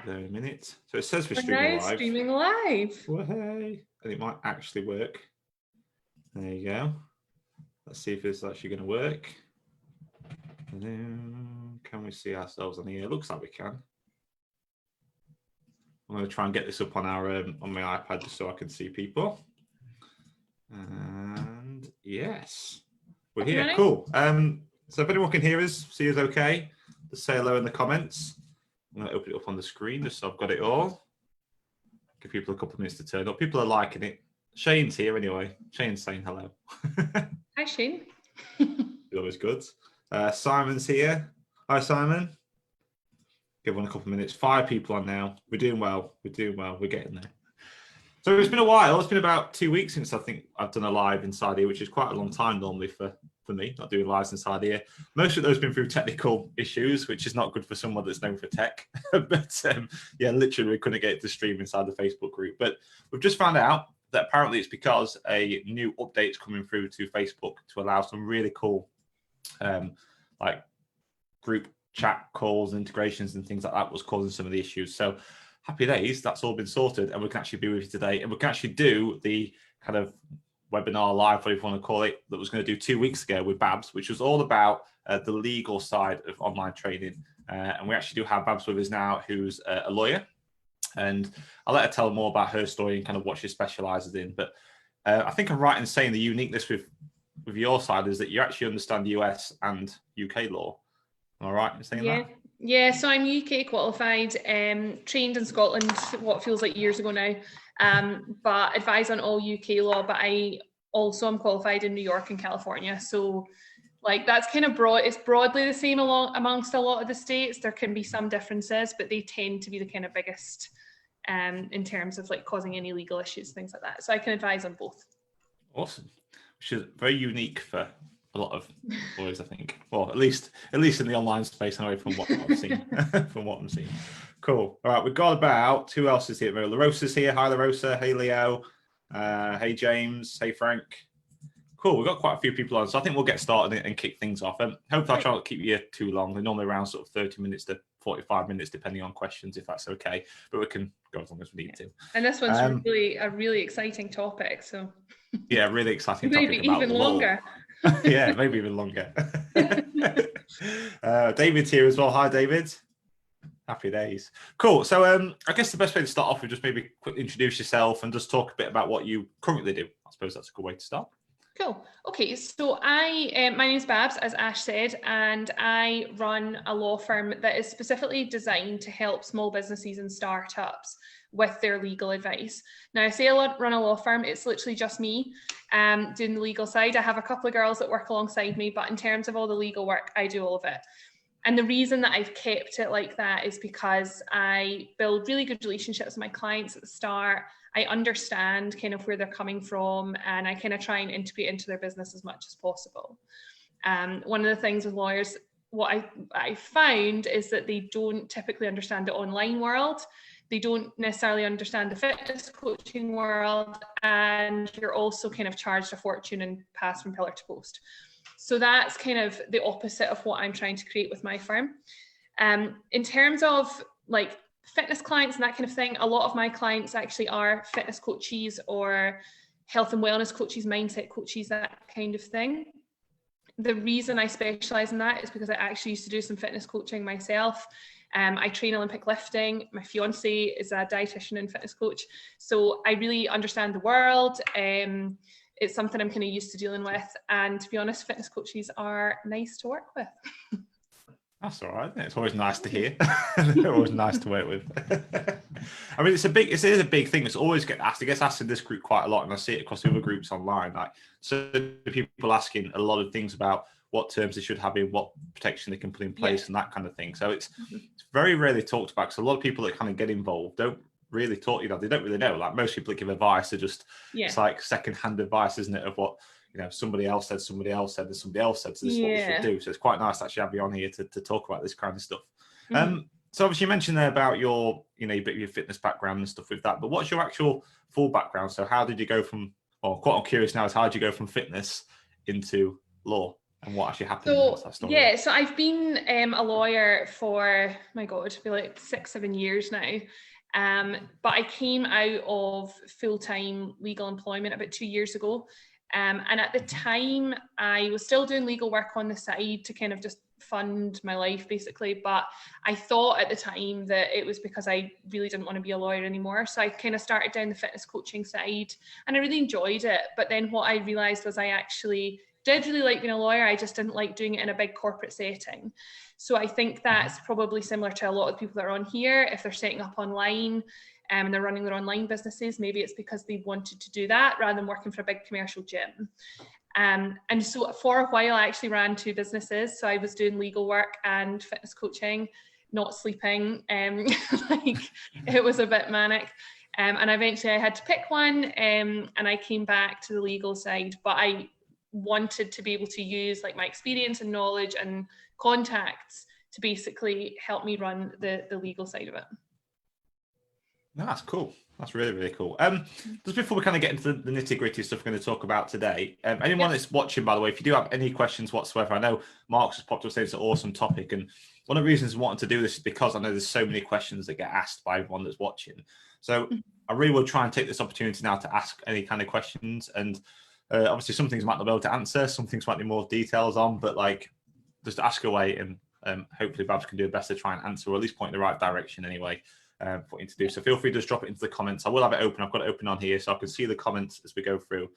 there in a minute. So it says we're We're streaming now live. streaming live. Well, hey. And it might actually work. There you go. Let's see if it's actually going to work. Can we see ourselves on here? It looks like we can. I'm going to try and get this up on our on my iPad just so I can see people. And yes, we're here. Right. Cool. So if anyone can hear us, see us okay, just say hello in the comments. I'm going to open it up on the screen just so I've got it all. Give people a couple of minutes to turn up. People are liking it. Shane's here anyway. Shane's saying hello. Hi, Shane. Always good. Simon's here. Hi, Simon. Give one a couple of minutes. 5 people on now. We're doing well. We're doing well. We're getting there. So it's been a while. It's been about 2 weeks since I think I've done a live inside here, which is quite a long time normally for me, not doing lives inside here. Most of those have been through technical issues, which is not good for someone that's known for tech. But yeah, literally we couldn't get it to stream inside the Facebook group. But we've just found out that apparently it's because a new update's coming through to Facebook to allow some really cool like group chat calls and integrations and things like that was causing some of the issues. So happy days, that's all been sorted, and we can actually be with you today, and we can actually do the kind of webinar live, whatever you want to call it, that was going to do 2 weeks ago with Babs, which was all about the legal side of online trading. And we actually do have Babs with us now, who's a lawyer, and I'll let her tell more about her story and kind of what she specialises in. But I think I'm right in saying the uniqueness with your side is that you actually understand US and UK law. Am I right in saying that? Yeah, so I'm UK qualified, trained in Scotland, what feels like years ago now, but advise on all UK law, but I also am qualified in New York and California. So like that's kind of broad, it's broadly the same amongst a lot of the states. There can be some differences, but they tend to be the kind of biggest in terms of like causing any legal issues, things like that. So I can advise on both. Awesome. Which is very unique for a lot of lawyers, I think. Well, at least in the online space, anyway, from what I've seen. From what I'm seeing. Cool. All right, we've got about, who else is here? LaRosa's here. Hi, LaRosa. Hey, Leo. Hey, James. Hey, Frank. Cool. We've got quite a few people on, so I think we'll get started and kick things off. And hopefully I'll try not to keep you too long. They're normally around sort of 30 minutes to 45 minutes, depending on questions, if that's okay. But we can go as long as we need to. And this one's really a really exciting topic. So yeah, really exciting topic. Maybe about even longer. Yeah, maybe even longer. David's here as well. Hi, David. Happy days. Cool. So I guess the best way to start off with just maybe quickly introduce yourself and just talk a bit about what you currently do. I suppose that's a good way to start. Cool. Okay, so my name is Babs, as Ash said, and I run a law firm that is specifically designed to help small businesses and startups with their legal advice. Now, I say run a law firm, it's literally just me doing the legal side. I have a couple of girls that work alongside me, but in terms of all the legal work, I do all of it. And the reason that I've kept it like that is because I build really good relationships with my clients at the start. I understand kind of where they're coming from, and I kind of try and integrate into their business as much as possible. One of the things with lawyers, what I found is that they don't typically understand the online world. They don't necessarily understand the fitness coaching world, and you're also kind of charged a fortune and passed from pillar to post. So that's kind of the opposite of what I'm trying to create with my firm. In terms of like fitness clients and that kind of thing, a lot of my clients actually are fitness coaches or health and wellness coaches, mindset coaches, that kind of thing. The reason I specialize in that is because I actually used to do some fitness coaching myself. I train Olympic lifting. My fiance is a dietitian and fitness coach. So I really understand the world. It's something I'm kind of used to dealing with. And to be honest, fitness coaches are nice to work with. That's all right. It's always nice to hear. They're always nice to work with. I mean, it is a big thing. It's always gets asked in this group quite a lot, and I see it across the other groups online. Like, so people asking a lot of things about what terms they should have in, what protection they can put in place, and that kind of thing. So it's very rarely talked about, because a lot of people that kind of get involved don't really talk. They don't really know. Like, most people that give advice are just it's like second-hand advice, isn't it, of what somebody else said, and somebody else said, so this is what we should do. So it's quite nice to actually have you on here to talk about this kind of stuff. So obviously you mentioned there about your your fitness background and stuff with that, but what's your actual full background? So how did you go from, or quite I'm curious now, is how did you go from fitness into law? and what actually happened. So What's that story? yeah, so I've been a lawyer for, my God, it'll be like 6-7 years now. But I came out of full-time legal employment about 2 years ago. And at the time, I was still doing legal work on the side to kind of just fund my life, basically. But I thought at the time that it was because I really didn't want to be a lawyer anymore. So I kind of started down the fitness coaching side, and I really enjoyed it. But then what I realized was I actually did really like being a lawyer. I just didn't like doing it in a big corporate setting. So I think that's probably similar to a lot of people that are on here. If they're setting up online and they're running their online businesses, maybe it's because they wanted to do that rather than working for a big commercial gym. And so for a while, I actually ran 2 businesses. So I was doing legal work and fitness coaching, not sleeping. Like it was a bit manic. And eventually I had to pick one, and I came back to the legal side. But I wanted to be able to use like my experience and knowledge and contacts to basically help me run the legal side of it. No, that's cool. That's really, really cool. Just before we kind of get into the nitty-gritty stuff we're going to talk about today, anyone that's watching, by the way, if you do have any questions whatsoever, I know Mark's just popped up saying it's an awesome topic, and one of the reasons I wanted to do this is because I know there's so many questions that get asked by everyone that's watching. So I really will try and take this opportunity now to ask any kind of questions, and obviously some things might not be able to answer, some things might need more details on, but like just ask away, and hopefully Babs can do the best to try and answer, or at least point in the right direction anyway. For you to do so, feel free to just drop it into the comments. I will have it open. I've got it open on here, so I can see the comments as we go through,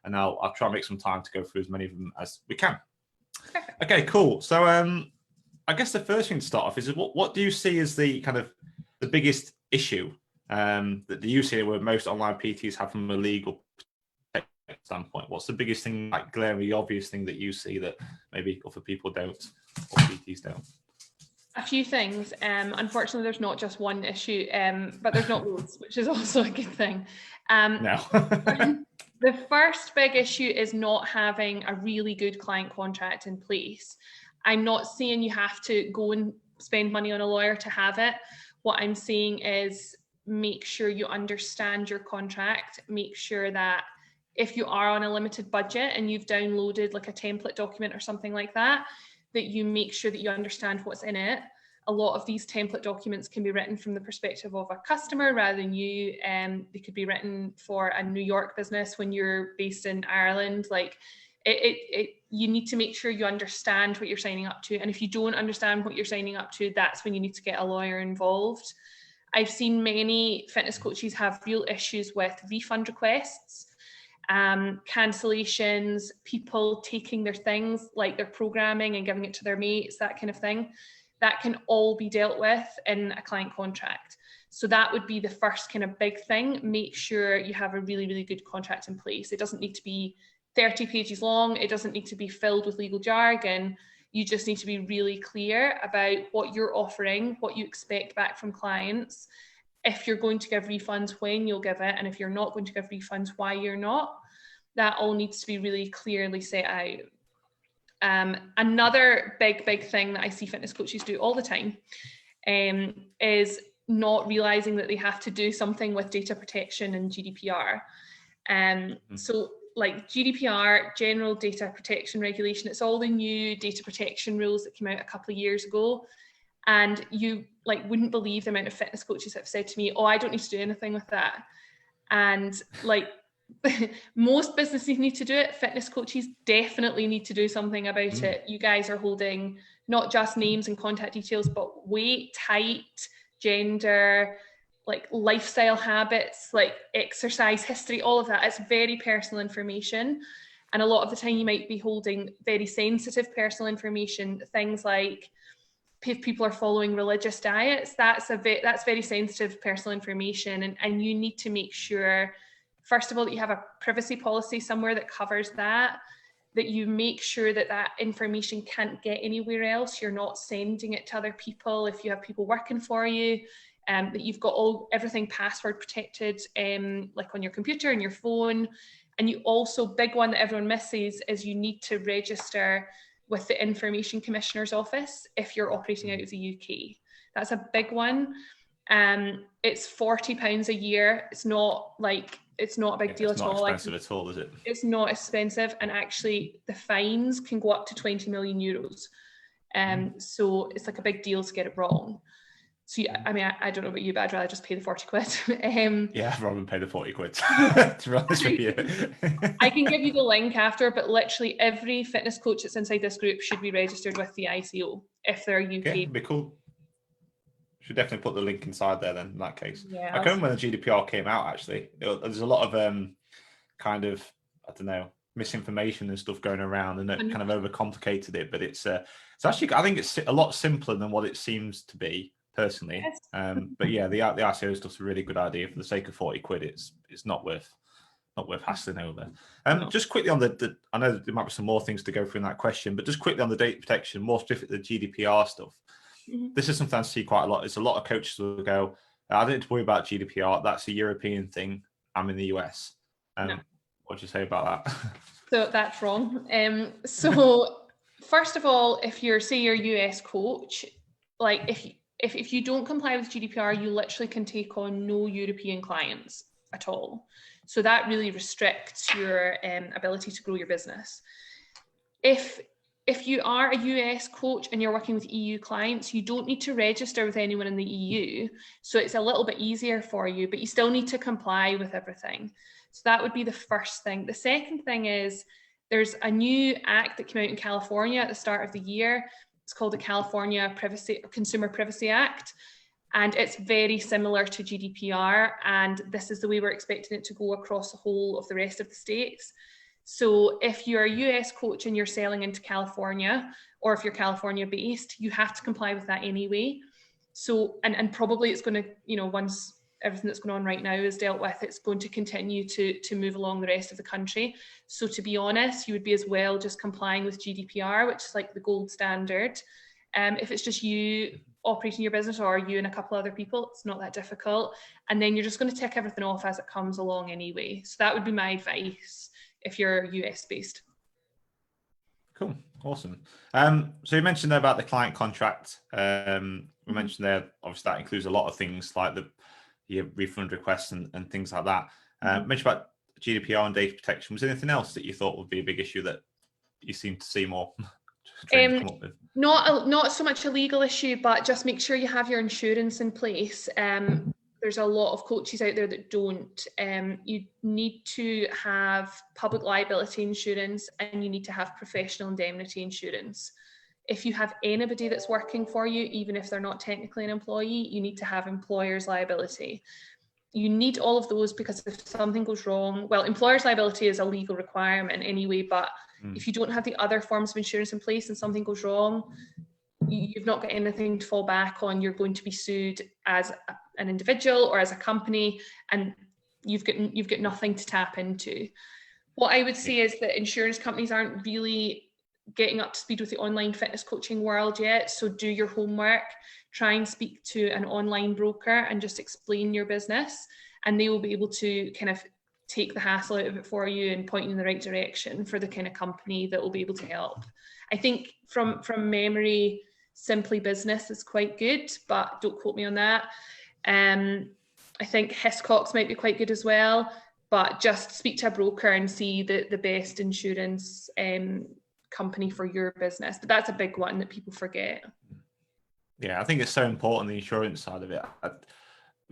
and I'll try and make some time to go through as many of them as we can. Okay, cool. So I guess the first thing to start off is what do you see as the kind of the biggest issue that you see where most online PTs have from a legal standpoint? What's the biggest thing, like glaringly obvious thing that you see that maybe other people don't, or PTs don't? A few things. Unfortunately, there's not just one issue, but there's not loads, which is also a good thing. No. The first big issue is not having a really good client contract in place. I'm not saying you have to go and spend money on a lawyer to have it. What I'm saying is make sure you understand your contract. Make sure that if you are on a limited budget and you've downloaded like a template document or something like that, that you make sure that you understand what's in it. A lot of these template documents can be written from the perspective of a customer rather than you. They could be written for a New York business when you're based in Ireland. Like you need to make sure you understand what you're signing up to. And if you don't understand what you're signing up to, that's when you need to get a lawyer involved. I've seen many fitness coaches have real issues with refund requests, cancellations, people taking their things like their programming and giving it to their mates, that kind of thing. That can all be dealt with in a client contract. So that would be the first kind of big thing. Make sure you have a really, really good contract in place. It doesn't need to be 30 pages long. It doesn't need to be filled with legal jargon. You just need to be really clear about what you're offering, what you expect back from clients. If you're going to give refunds, when you'll give it, and if you're not going to give refunds, why you're not. That all needs to be really clearly set out. Another big thing that I see fitness coaches do all the time is not realizing that they have to do something with data protection and GDPR. So like GDPR, General Data Protection Regulation, it's all the new data protection rules that came out a couple of years ago. And you like wouldn't believe the amount of fitness coaches that have said to me, oh, I don't need to do anything with that. And like most businesses need to do it. Fitness coaches definitely need to do something about it. You guys are holding not just names and contact details, but weight, height, gender, like lifestyle habits, like exercise history, all of that. It's very personal information. And a lot of the time you might be holding very sensitive personal information, things like if people are following religious diets, that's very sensitive personal information. And you need to make sure, first of all, that you have a privacy policy somewhere that covers that you make sure that that information can't get anywhere else. You're not sending it to other people if you have people working for you, that you've got everything password protected, like on your computer and your phone. And you also, big one that everyone misses is you need to register with the Information Commissioner's Office if you're operating out of the UK. That's a big one. It's £40 a year. It's not a big deal at all. It's not expensive at all, is it? It's not expensive, and actually the fines can go up to 20 million euros. So it's like a big deal to get it wrong. So I mean, I don't know about you, but I'd rather just pay the 40 quid. Yeah, rather than pay the 40 quid. To be honest with you. I can give you the link after, but literally every fitness coach that's inside this group should be registered with the ICO if they're UK. Okay, be cool. Should definitely put the link inside there then in that case. Yeah, I can remember when the GDPR came out, actually. There's a lot of kind of, I don't know, misinformation and stuff going around, and it kind of overcomplicated it. But it's actually, I think it's a lot simpler than what it seems to be, personally. Yes. But yeah, the ICO stuff's a really good idea. For the sake of 40 quid, it's not worth hassling over. No. Just quickly on I know there might be some more things to go through in that question, but just quickly on the data protection, more specifically the GDPR stuff. This is something I see quite a lot. It's a lot of coaches will go, I don't need to worry about GDPR. That's a European thing. I'm in the US. No. What do you say about that? So that's wrong. So first of all, if you're US coach, like if you don't comply with GDPR, you literally can take on no European clients at all. So that really restricts your ability to grow your business. If you are a US coach and you're working with EU clients, you don't need to register with anyone in the EU. So it's a little bit easier for you, but you still need to comply with everything. So that would be the first thing. The second thing is there's a new act that came out in California at the start of the year. It's called the California Consumer Privacy Act. And it's very similar to GDPR. And this is the way we're expecting it to go across the whole of the rest of the states. So if you're a US coach and you're selling into California, or if you're California based, you have to comply with that anyway. So, and probably it's going to, once everything that's going on right now is dealt with, it's going to continue to move along the rest of the country. So to be honest, you would be as well just complying with GDPR, which is like the gold standard. If it's just you operating your business or you and a couple other people, it's not that difficult. And then you're just going to tick everything off as it comes along anyway. So that would be my advice if you're US based. Cool, awesome. So you mentioned there about the client contract. We mentioned there, obviously that includes a lot of things like your refund requests and things like that. Mentioned about GDPR and data protection. Was there anything else that you thought would be a big issue that you seem to see more? Come up with? Not so much a legal issue, but just make sure you have your insurance in place. There's a lot of coaches out there that don't. You need to have public liability insurance and you need to have professional indemnity insurance. If you have anybody that's working for you, even if they're not technically an employee, you need to have employer's liability. You need all of those because if something goes wrong, well, employer's liability is a legal requirement anyway, but if you don't have the other forms of insurance in place and something goes wrong, you've not got anything to fall back on. You're going to be sued as an individual or as a company, and you've got nothing to tap into. What I would say is that insurance companies aren't really getting up to speed with the online fitness coaching world yet. So do your homework, try and speak to an online broker and just explain your business, and they will be able to kind of take the hassle out of it for you and point you in the right direction for the kind of company that will be able to help. I think from memory, Simply Business is quite good, but don't quote me on that. I think Hiscox might be quite good as well, but just speak to a broker and see the best insurance company for your business. But that's a big one that people forget. Yeah, I think it's so important, the insurance side of it. I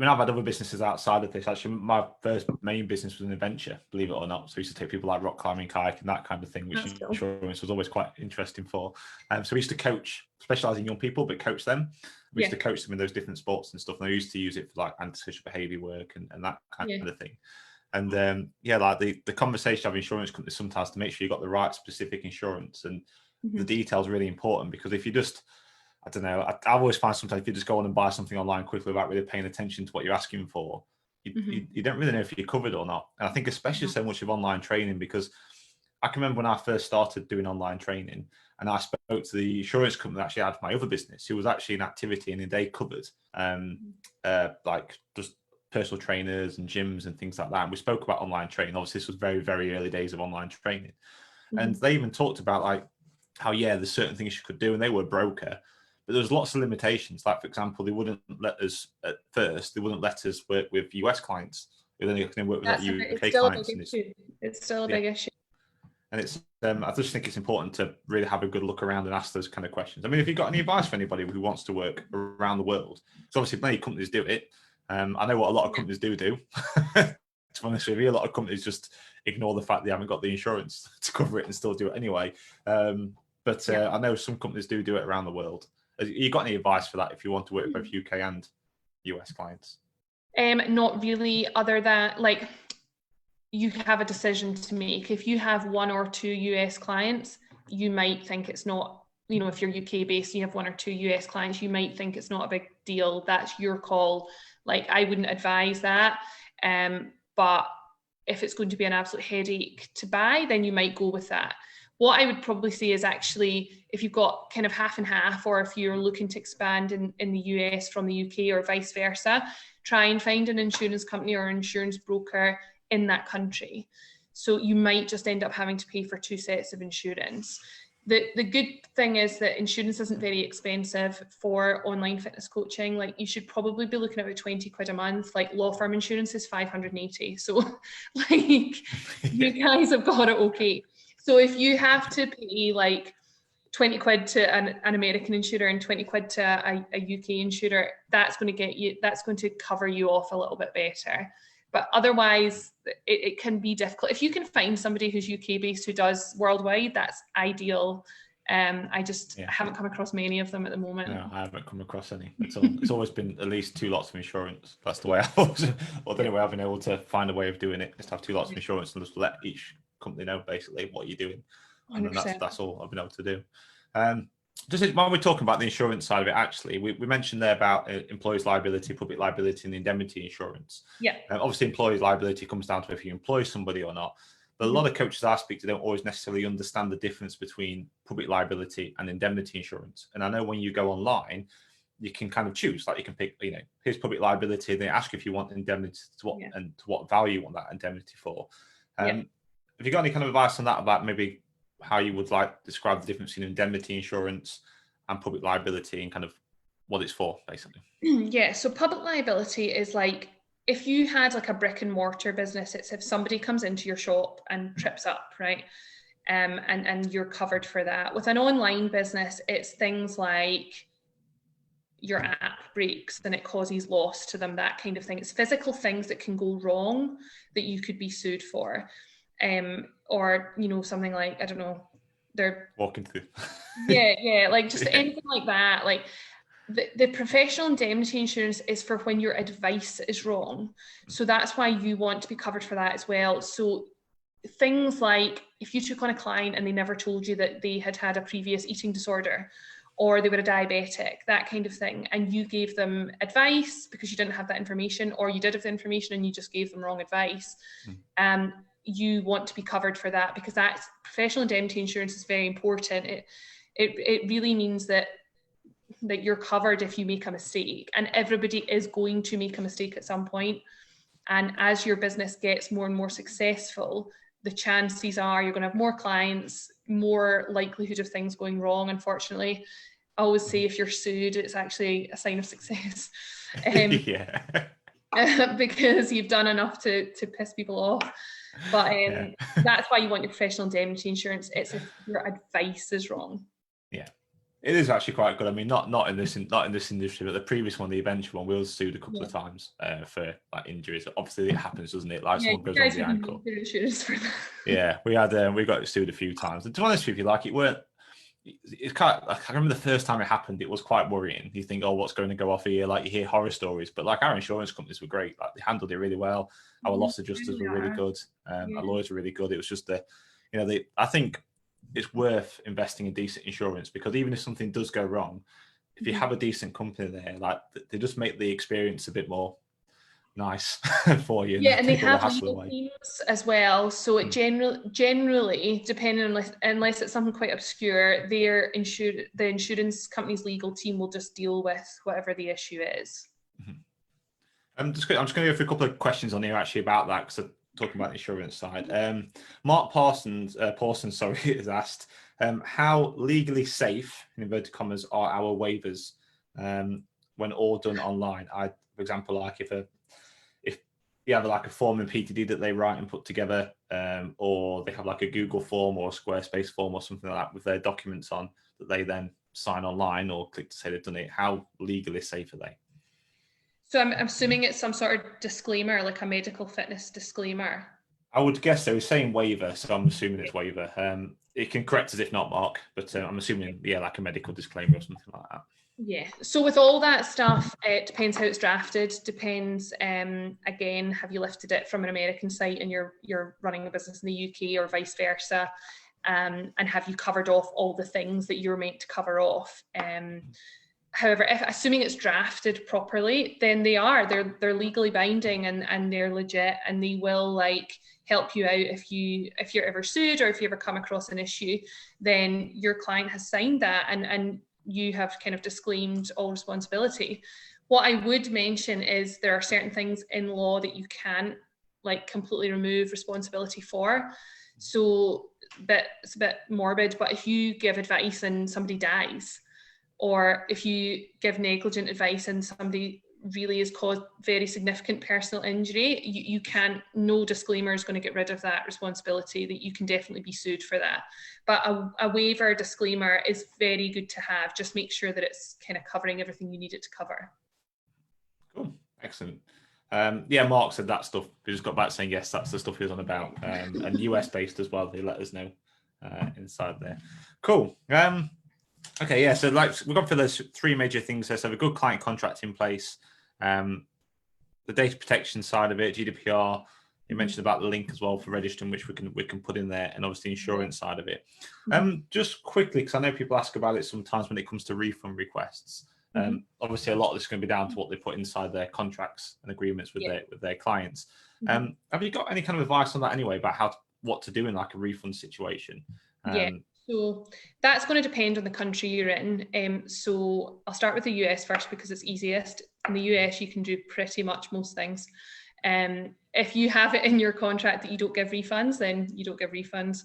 mean, I've had other businesses outside of this. Actually, my first main business was an adventure, believe it or not. So we used to take people like rock climbing, kayak, and that kind of thing, which insurance was always quite interesting for. So we used to coach, specialize in young people, but coach them. We used to coach them in those different sports and stuff. And I used to use it for like antisocial behaviour work and that kind of thing. And like the conversation of insurance companies sometimes to make sure you got the right specific insurance, and the details are really important, because if you just, I don't know, I always find sometimes if you just go on and buy something online quickly without really paying attention to what you're asking for, you don't really know if you're covered or not. And I think especially so much of online training, because I can remember when I first started doing online training and I spoke to the insurance company that actually had my other business, who was actually an activity and they covered like just personal trainers and gyms and things like that. And we spoke about online training. Obviously, this was very, very early days of online training. And they even talked about like how, there's certain things you could do, and they were a broker, but there's lots of limitations. Like, for example, they wouldn't let us at first. They wouldn't let us work with US clients. We only can work with That's UK still a clients. big issue. It's still a Yeah. big issue. And it's, I just think it's important to really have a good look around and ask those kind of questions. I mean, if you've got any advice for anybody who wants to work around the world, because obviously many companies do it. I know what a lot of companies do. To be honest with you, a lot of companies just ignore the fact they haven't got the insurance to cover it and still do it anyway. But I know some companies do it around the world. Have you got any advice for that if you want to work with both UK and US clients? Not really, other than like, you have a decision to make. If you have 1 or 2 US clients, you might think it's not, you know, if you're UK based, you have 1 or 2 US clients, you might think it's not a big deal. That's your call. Like, I wouldn't advise that. But if it's going to be an absolute headache to buy, then you might go with that. What I would probably say is, actually, if you've got kind of half and half, or if you're looking to expand in the US from the UK or vice versa, try and find an insurance company or insurance broker in that country. So you might just end up having to pay for 2 sets of insurance. The good thing is that insurance isn't very expensive for online fitness coaching. Like, you should probably be looking at about 20 quid a month. Like, law firm insurance is 580. So like, you guys have got it okay. So if you have to pay like 20 quid to an American insurer and 20 quid to a UK insurer, that's going to cover you off a little bit better. But otherwise, it can be difficult. If you can find somebody who's UK based who does worldwide, that's ideal. I haven't come across many of them at the moment. No, I haven't come across any at all. It's always been at least 2 lots of insurance. That's the way I've always, or the only way I've been able to find a way of doing it. Just have 2 lots of insurance and just let each company know basically what you're doing. And then that's all I've been able to do. Just while we're talking about the insurance side of it, actually, we mentioned there about employees' liability, public liability, and indemnity insurance. Yeah. Obviously, employees' liability comes down to if you employ somebody or not. But a lot of coaches I speak to don't always necessarily understand the difference between public liability and indemnity insurance. And I know when you go online, you can kind of choose. Like, you can pick, you know, here's public liability. They ask if you want indemnity and to what value you want that indemnity for. Have you got any kind of advice on that, about maybe how you would like to describe the difference between indemnity insurance and public liability and kind of what it's for, basically? Yeah, so public liability is like, if you had like a brick and mortar business, it's if somebody comes into your shop and trips up, right? And you're covered for that. With an online business, it's things like your app breaks and it causes loss to them, that kind of thing. It's physical things that can go wrong that you could be sued for. Or, you know, something like, I don't know, they're walking through. yeah, like just anything like that. Like, the professional indemnity insurance is for when your advice is wrong. So that's why you want to be covered for that as well. So things like, if you took on a client and they never told you that they had had a previous eating disorder, or they were a diabetic, that kind of thing, and you gave them advice because you didn't have that information, or you did have the information and you just gave them wrong advice, you want to be covered for that, because that's professional indemnity insurance is very important. It really means that you're covered if you make a mistake, and everybody is going to make a mistake at some point. And as your business gets more and more successful, the chances are you're going to have more clients, more likelihood of things going wrong, unfortunately. I always say, if you're sued, it's actually a sign of success. Because you've done enough to piss people off. But that's why you want your professional indemnity insurance. It's if your advice is wrong. Yeah, it is actually quite good. I mean, not in this industry, but the previous one, the eventual one, we was sued a couple of times for like injuries. Obviously, it happens, doesn't it? Like, someone goes on the ankle. Yeah, we got sued a few times. And to be honest with you, like, it's kind of, like, I remember the first time it happened, it was quite worrying. You think, oh, what's going to go off here? Like, you hear horror stories, but like, our insurance companies were great. Like, they handled it really well. Our loss adjusters were really good. Our lawyers were really good. It was just I think it's worth investing in decent insurance, because even if something does go wrong, if you have a decent company there, like, they just make the experience a bit more nice for you. Yeah, and they have legal teams as well. So it generally, depending on, unless it's something quite obscure, the insurance company's legal team will just deal with whatever the issue is. I'm just going to go through a couple of questions on here actually about that, because I'm talking about the insurance side. Mark Pawson, has asked, How legally safe, in inverted commas, are our waivers when all done online? For example, like if you have like a form in PTD that they write and put together, or they have like a Google form or a Squarespace form or something like that with their documents on that they then sign online or click to say they've done it, how legally safe are they? So I'm assuming it's some sort of disclaimer, like a medical fitness disclaimer. I would guess so. He's saying waiver, so I'm assuming it's waiver. It can correct us if not, Mark, but I'm assuming, yeah, like a medical disclaimer or something like that. Yeah, so with all that stuff, it depends how it's drafted, depends, again, have you lifted it from an American site and you're running a business in the UK or vice versa, and have you covered off all the things that you're meant to cover off. However, assuming it's drafted properly, then they're legally binding and they're legit, and they will like help you out if you're ever sued or if you ever come across an issue, then your client has signed that and you have kind of disclaimed all responsibility. What I would mention is there are certain things in law that you can't like completely remove responsibility for. So it's a bit morbid, but if you give advice and somebody dies, or if you give negligent advice and somebody really has caused very significant personal injury, you can't, no disclaimer is going to get rid of that responsibility, that you can definitely be sued for that. But a waiver disclaimer is very good to have. Just make sure that it's kind of covering everything you need it to cover. Cool, excellent. Yeah, Mark said that stuff. We just got back saying, yes, that's the stuff he was on about. And US based as well, they let us know inside there. Cool. Okay, yeah, so like we've gone for those three major things there. So a good client contract in place, the data protection side of it, GDPR. You mentioned about the link as well for registering, which we can put in there, and obviously the insurance side of it. Just quickly, because I know people ask about it sometimes when it comes to refund requests. Obviously, a lot of this is going to be down to what they put inside their contracts and agreements with their clients. Have you got any kind of advice on that anyway about what to do in like a refund situation? Yeah. So that's going to depend on the country you're in. So I'll start with the US first because it's easiest. In the US, you can do pretty much most things. If you have it in your contract that you don't give refunds, then you don't give refunds.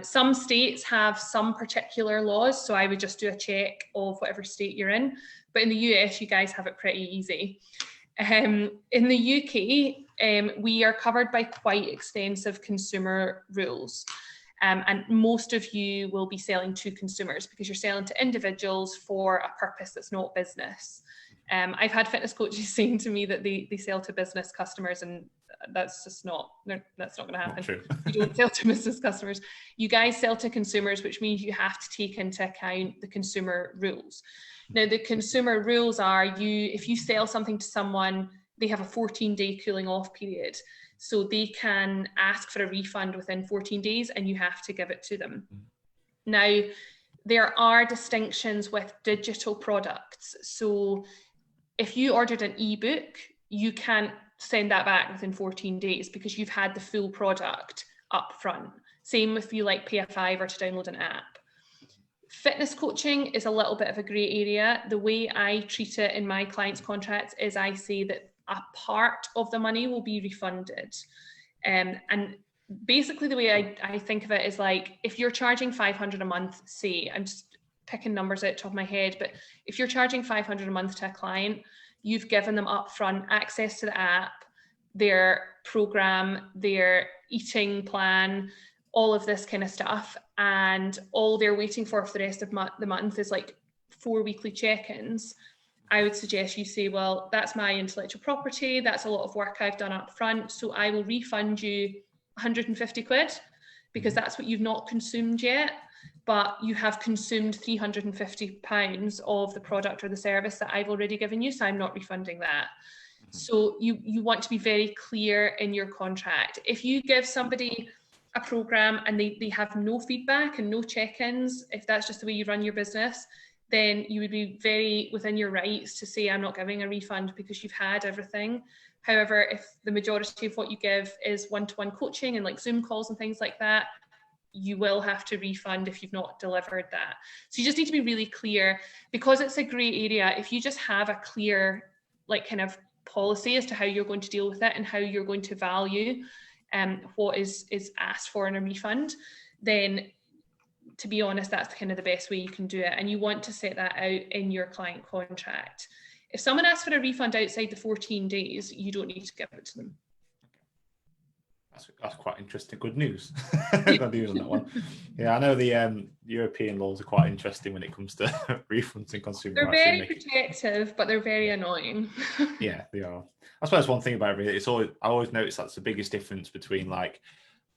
Some states have some particular laws, so I would just do a check of whatever state you're in. But in the US, you guys have it pretty easy. In the UK, we are covered by quite extensive consumer rules. And most of you will be selling to consumers because you're selling to individuals for a purpose that's not business. I've had fitness coaches saying to me that they sell to business customers, and that's just not going to happen. You don't sell to business customers. You guys sell to consumers, which means you have to take into account the consumer rules. Now, the consumer rules are if you sell something to someone, they have a 14-day cooling off period. So they can ask for a refund within 14 days and you have to give it to them. Now, there are distinctions with digital products. So if you ordered an ebook, you can't send that back within 14 days because you've had the full product up front. Same if you like pay a $5 to download an app. Fitness coaching is a little bit of a grey area. The way I treat it in my clients' contracts is I say that a part of the money will be refunded. And basically the way I think of it is like, if you're charging $500 a month, say, I'm just picking numbers out the top of my head, but if you're charging $500 a month to a client, you've given them upfront access to the app, their program, their eating plan, all of this kind of stuff. And all they're waiting for the rest of the month is like 4 weekly check-ins. I would suggest you say, well, that's my intellectual property. That's a lot of work I've done up front. So I will refund you 150 quid because that's what you've not consumed yet, but you have consumed 350 pounds of the product or the service that I've already given you. So I'm not refunding that. So you want to be very clear in your contract. If you give somebody a program and they have no feedback and no check-ins, if that's just the way you run your business, then you would be very within your rights to say, I'm not giving a refund because you've had everything. However, if the majority of what you give is one-to-one coaching and like Zoom calls and things like that, you will have to refund if you've not delivered that. So you just need to be really clear, because it's a grey area. If you just have a clear like kind of policy as to how you're going to deal with it and how you're going to value what is asked for in a refund, then to be honest, that's kind of the best way you can do it. And you want to set that out in your client contract. If someone asks for a refund outside the 14 days, you don't need to give it to them. That's quite interesting. Good news. Good news on that one. Yeah, I know the European laws are quite interesting when it comes to refunds and consumer They're rights. very protective, but they're very annoying. Yeah, they are. I suppose one thing about it, I always notice that's the biggest difference between like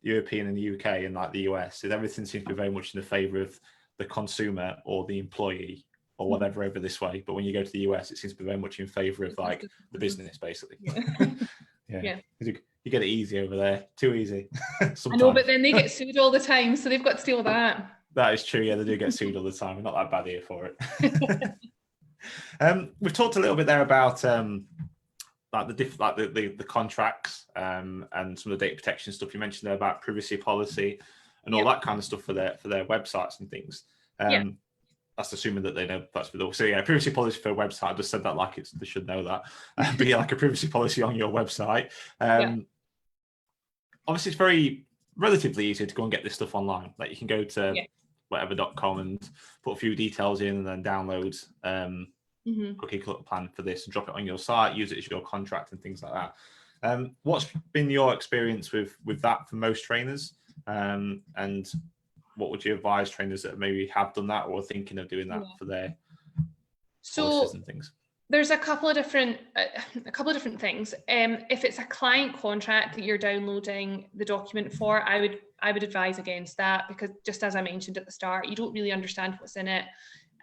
European and the UK and like the US is everything seems to be very much in the favour of the consumer or the employee or whatever over this way. But when you go to the US, it seems to be very much in favour of like the business, basically. Yeah. You get it easy over there. Too easy. I know, but then they get sued all the time, so they've got to deal with that. That is true. Yeah, they do get sued all the time. We're not that bad here for it. We've talked a little bit there about like the contracts and some of the data protection stuff. You mentioned there about privacy policy and all that kind of stuff for their websites and things. That's assuming that they know that's for the. So yeah, privacy policy for a website. I just said that like they should know that. But yeah, like a privacy policy on your website. Obviously, it's very relatively easy to go and get this stuff online. Like you can go to whatever.com and put a few details in and then download cookie cutter plan for this and drop it on your site, use it as your contract and things like that. What's been your experience with that for most trainers? And what would you advise trainers that maybe have done that or are thinking of doing that for their policies and things? There's a couple of different things. If it's a client contract that you're downloading the document for, I would advise against that, because just as I mentioned at the start, you don't really understand what's in it.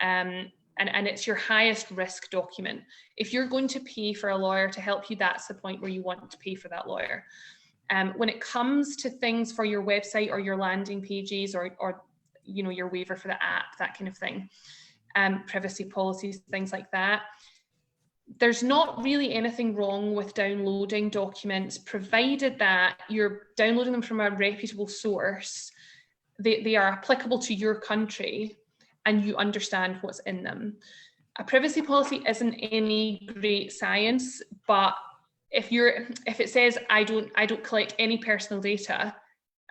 And it's your highest risk document. If you're going to pay for a lawyer to help you, that's the point where you want to pay for that lawyer. When it comes to things for your website or your landing pages or your waiver for the app, that kind of thing, privacy policies, things like that, there's not really anything wrong with downloading documents, provided that you're downloading them from a reputable source. They are applicable to your country and you understand what's in them. A privacy policy isn't any great science, but if it says I don't collect any personal data,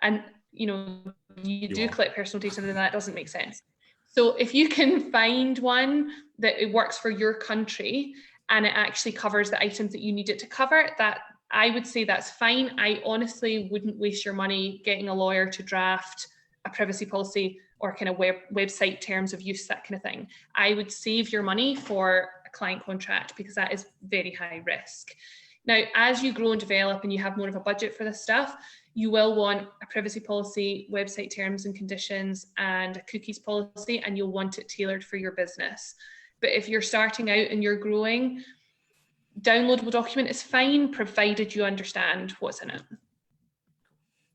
and you do collect personal data, then that doesn't make sense. So if you can find one that it works for your country and it actually covers the items that you need it to cover, that I would say that's fine. I honestly wouldn't waste your money getting a lawyer to draft a privacy policy or kind of website terms of use, that kind of thing. I would save your money for a client contract, because that is very high risk. Now, as you grow and develop and you have more of a budget for this stuff, you will want a privacy policy, website terms and conditions, and a cookies policy, and you'll want it tailored for your business. But if you're starting out and you're growing, downloadable document is fine, provided you understand what's in it.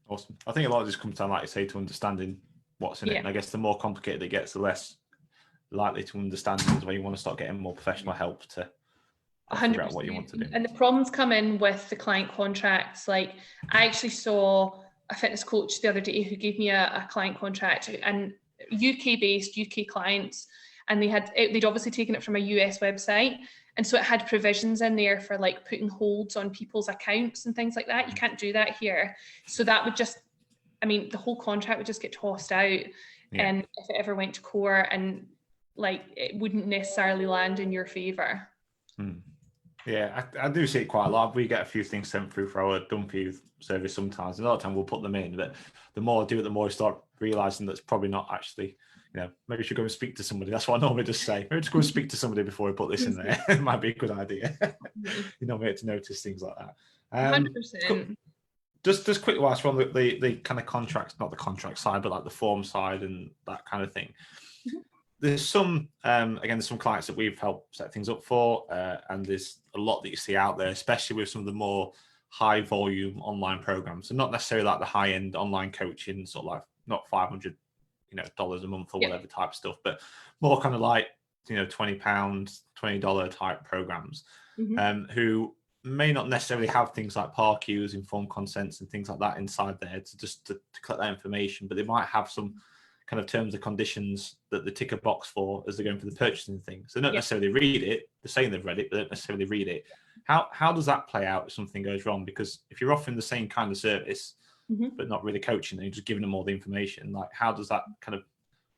Awesome. I think a lot of this comes down, like you say, to understanding what's in it. And I guess the more complicated it gets, the less likely to understand things, where you want to start getting more professional help to 100%. figure out what you want to do. And the problems come in with the client contracts. Like, I actually saw a fitness coach the other day who gave me a client contract, and UK-based, UK clients, and they'd obviously taken it from a US website. And so it had provisions in there for like putting holds on people's accounts and things like that. You can't do that here. So that would just, the whole contract would just get tossed out. And if it ever went to court, and like, it wouldn't necessarily land in your favor. Yeah, I do see it quite a lot. We get a few things sent through for our Done For You service sometimes. And a lot of time we'll put them in, but the more I do it, the more I start realising that's probably not actually, maybe you should go and speak to somebody. That's what I normally just say. Maybe just go and speak to somebody before we put this in there. It might be a good idea. Maybe to notice things like that. 100%. Just quickly, whilst we're on the kind of contracts, not the contract side, but like the form side and that kind of thing. There's some, there's some clients that we've helped set things up for, and there's a lot that you see out there, especially with some of the more high volume online programs. So not necessarily like the high end online coaching, sort of like not $500 a month or whatever type stuff, but more kind of like, £20, $20 type programs, who may not necessarily have things like par queues, informed consents and things like that inside there to collect that information, but they might have some kind of terms and conditions that they tick a box for as they're going for the purchasing thing. So they don't necessarily read it. They're saying they've read it, but they don't necessarily read it. How does that play out if something goes wrong? Because if you're offering the same kind of service, but not really coaching, and you're just giving them all the information, like how does that kind of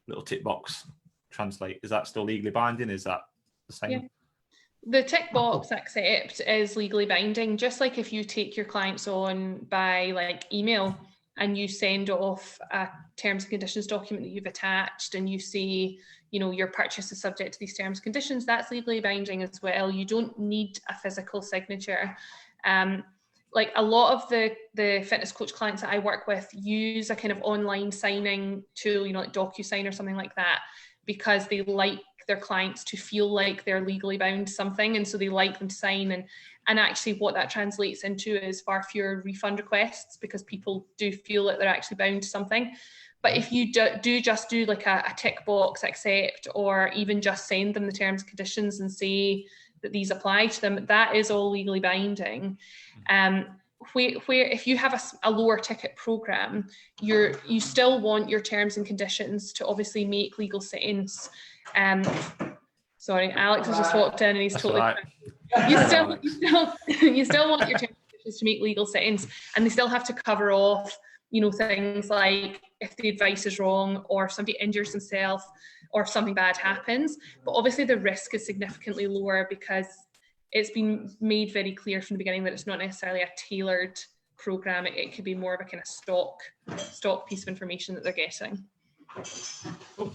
little tick box translate, is that still legally binding? Is that the same? Yeah. The tick box accept is legally binding, just like if you take your clients on by like email and you send off a terms and conditions document that you've attached and you say, you know, your purchase is subject to these terms and conditions, that's legally binding as well. You don't need a physical signature. Like a lot of the fitness coach clients that I work with use a kind of online signing tool, you know, like DocuSign or something like that, because they like their clients to feel like they're legally bound to something, and so they like them to sign. And actually what that translates into is far fewer refund requests, because people do feel that they're actually bound to something. But if you do just do like a tick box accept, or even just send them the terms and conditions and say that these apply to them, that is all legally binding. Where if you have a lower ticket program, you still want your terms and conditions to obviously make legal sense. Sorry, Alex has just walked in and he's totally. Right. You still want your terms and conditions to make legal sense, and they still have to cover off, you know, things like if the advice is wrong, or if somebody injures themselves, or if something bad happens. But obviously the risk is significantly lower, because it's been made very clear from the beginning that it's not necessarily a tailored program. It could be more of a kind of stock piece of information that they're getting. Oh,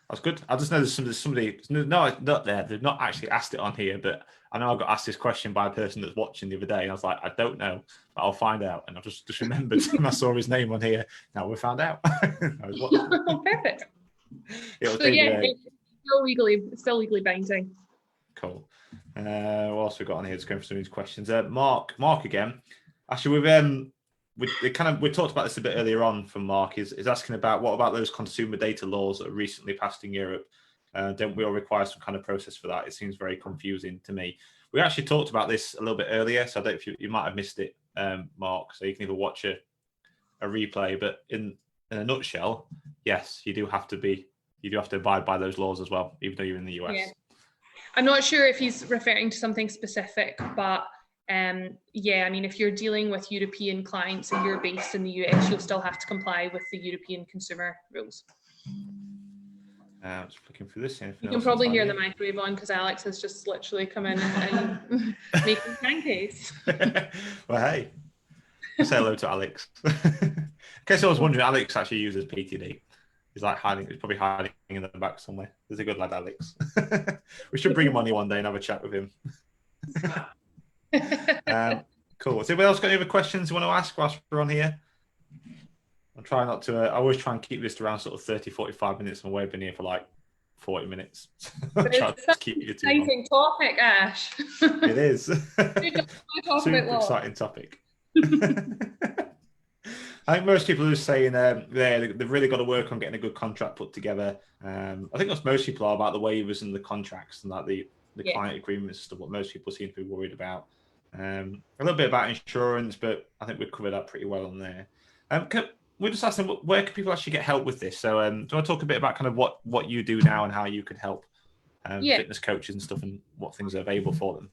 that's good. I just know there's somebody, no, not there. They've not actually asked it on here, but I know I got asked this question by a person that's watching the other day, and I was like, I don't know, but I'll find out. And I just remembered when I saw his name on here. Now we found out. Perfect. So yeah, it's still legally binding. Cool. What else we got on here? Just going for some of these questions. Mark again. Actually, we talked about this a bit earlier on. From Mark is asking about what about those consumer data laws that are recently passed in Europe? Don't we all require some kind of process for that? It seems very confusing to me. We actually talked about this a little bit earlier, so I don't know if you might have missed it, Mark. So you can either watch a replay, but in a nutshell, yes, you do have to abide by those laws as well, even though you're in the US. Yeah. I'm not sure if he's referring to something specific, but yeah, I mean, if you're dealing with European clients and you're based in the US, you'll still have to comply with the European consumer rules. Just looking through this. You can probably hear the microwave on, because Alex has just literally come in and making pancakes. Well, hey, say hello to Alex. In case I was wondering, Alex actually uses PTD. He's like hiding. He's probably hiding in the back somewhere. There's a good lad, Alex. We should bring him on here one day and have a chat with him. Cool. Has anybody else got any other questions you want to ask whilst we're on here? I'm trying not to. I always try and keep this to around sort of 30, 45 minutes. And we've been here for like 40 minutes. It's such an exciting topic, Ash. It is. Super exciting topic. I think most people are saying they've really got to work on getting a good contract put together. I think that's most people are about the waivers and the contracts and like the client agreements and stuff. What most people seem to be worried about. A little bit about insurance, but I think we've covered that pretty well on there. We just asked them, where can people actually get help with this? So do you want to talk a bit about kind of what you do now and how you could help fitness coaches and stuff, and what things are available for them?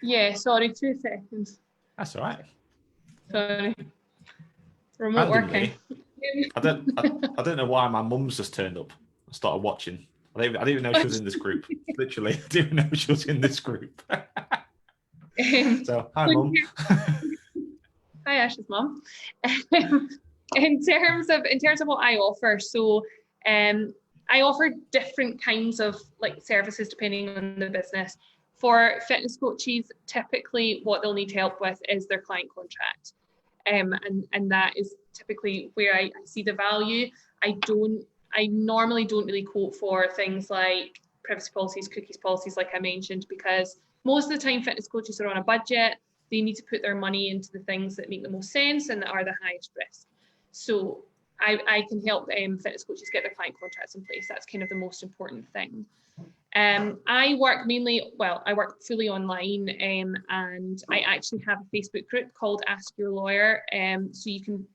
Yeah, sorry, 2 seconds. That's all right. Sorry. Remote working. I don't know why my mum's just turned up. I started watching. I didn't even know she was in this group. Literally, I didn't even know she was in this group. So, hi, Mum. Hi, Ash's mum. In terms of what I offer, so I offer different kinds of like services depending on the business. For fitness coaches, typically what they'll need help with is their client contract. And that is typically where I see the value. I normally don't really quote for things like privacy policies, cookies policies, like I mentioned, because most of the time fitness coaches are on a budget. They need to put their money into the things that make the most sense and that are the highest risk. So I can help fitness coaches get their client contracts in place. That's kind of the most important thing. I work fully online, and I actually have a Facebook group called Ask Your Lawyer. So you can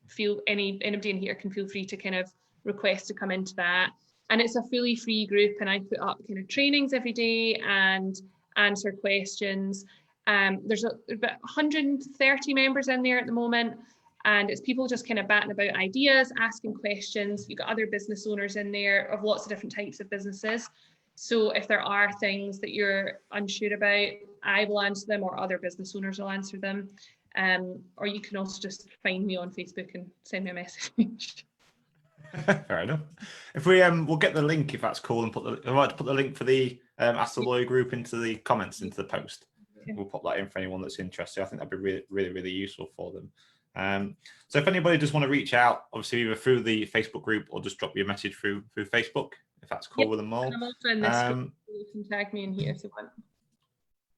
anybody in here can feel free to kind of request to come into that. And it's a fully free group, and I put up kind of trainings every day and answer questions. There's about 130 members in there at the moment. And it's people just kind of batting about ideas, asking questions. You've got other business owners in there of lots of different types of businesses. So if there are things that you're unsure about, I will answer them, or other business owners will answer them. Or you can also just find me on Facebook and send me a message. Fair enough. If we we'll get the link, if that's cool, and I'd like to put the link for the Ask the Lawyer group into the comments, into the post. We'll pop that in for anyone that's interested. I think that'd be really useful for them. So if anybody does want to reach out, obviously either through the Facebook group or just drop you a message through Facebook, if that's cool with them all. I'm also in this group, so you can tag me in here if you want.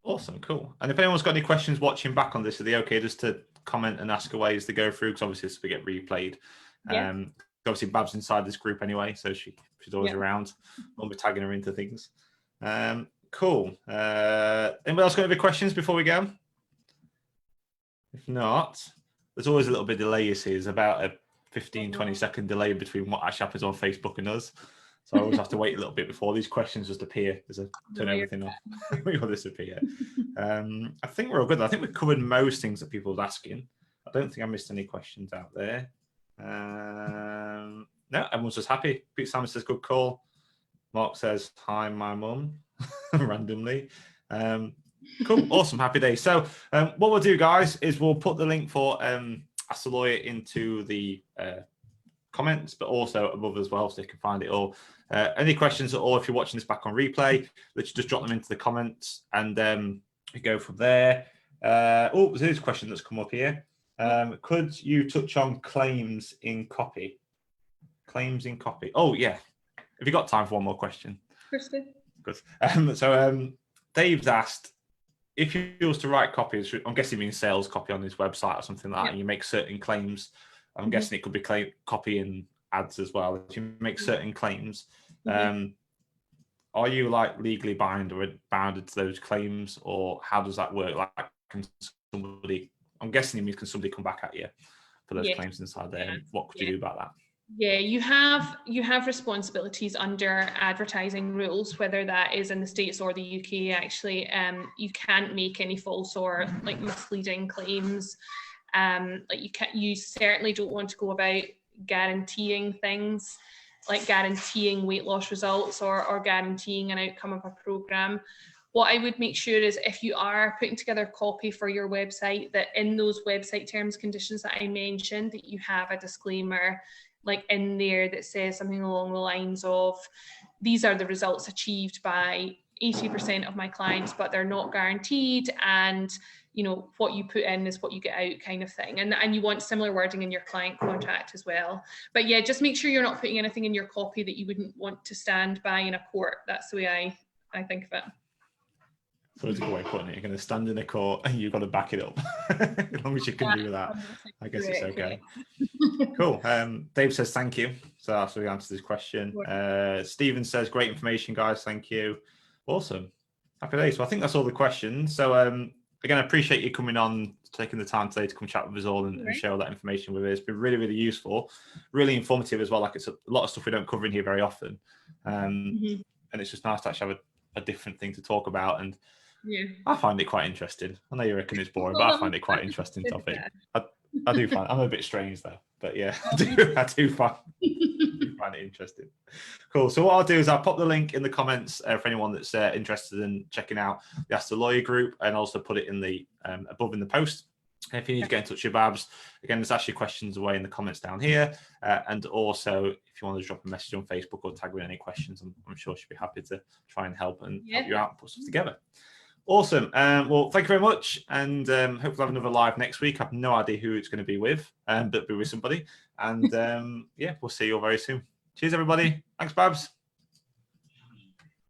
Awesome, cool. And if anyone's got any questions watching back on this, are they okay just to comment and ask away as they go through? Because obviously this will get replayed. Obviously Bab's inside this group anyway, so she's always around. We'll be tagging her into things. Cool. Anybody else got any questions before we go? If not, there's always a little bit of delay, you see. There's about a 15-20 second delay between what actually happens on Facebook and us. So I always have to wait a little bit before these questions just appear. There's a turn everything off. We will disappear. I think we're all good. I think we've covered most things that people are asking. I don't think I missed any questions out there. No, everyone's just happy. Pete Simon says, good call. Mark says, hi, my mum, randomly. Cool, awesome, happy day. So what we'll do, guys, is we'll put the link for Ask the Lawyer into the comments, but also above as well, so you can find it all. Any questions at all, if you're watching this back on replay, let's just drop them into the comments, and we go from there. Oh, there's a question that's come up here. Could you touch on claims in copy? Claims in copy. Oh, yeah. Have you got time for one more question? Good. So Dave's asked, if you was to write copies, I'm guessing you mean sales copy on his website or something like that, and you make certain claims, I'm guessing it could be copy and ads as well. If you make certain claims, are you like legally bounded to those claims, or how does that work? Like, can somebody, I'm guessing it means, can somebody come back at you for those claims inside there? And what could you do about that? Yeah, you have responsibilities under advertising rules, whether that is in the States or the UK. Actually, you can't make any false or like misleading claims. You certainly don't want to go about guaranteeing things, like guaranteeing weight loss results or guaranteeing an outcome of a program. What I would make sure is, if you are putting together copy for your website, that in those website terms, conditions that I mentioned, that you have a disclaimer like in there that says something along the lines of, these are the results achieved by 80% of my clients, but they're not guaranteed, and you know what you put in is what you get out, kind of thing. And you want similar wording in your client contract as well. But yeah, just make sure you're not putting anything in your copy that you wouldn't want to stand by in a court. That's the way I think of it. So it's a good way of putting it. You're going to stand in a court and you've got to back it up. As long as you can do that, I guess it's okay. Cool. Dave says thank you. So that's how we answered this question. Stephen says, great information, guys. Thank you. Awesome. Happy day. So I think that's all the questions. So again, I appreciate you coming on, taking the time today to come chat with us all and share all that information with us. It's been really useful, really informative as well. Like, it's a lot of stuff we don't cover in here very often. And it's just nice to actually have a different thing to talk about. And I find it quite interesting. I know you reckon it's boring, but I find it quite an interesting topic. I do find, I'm a bit strange though, but yeah, I do find it interesting. Cool. So what I'll do is I'll pop the link in the comments for anyone that's interested in checking out the Ask the Lawyer group, and also put it in the above in the post. And if you need to get in touch with Babs, again, just ask your questions away in the comments down here. And also, if you want to drop a message on Facebook or tag with any questions, I'm sure she'll be happy to try and help and help you out and put stuff together. Awesome. Well, thank you very much. And hopefully we'll have another live next week. I have no idea who it's going to be with, but it'll be with somebody. And yeah, we'll see you all very soon. Cheers, everybody. Thanks, Babs.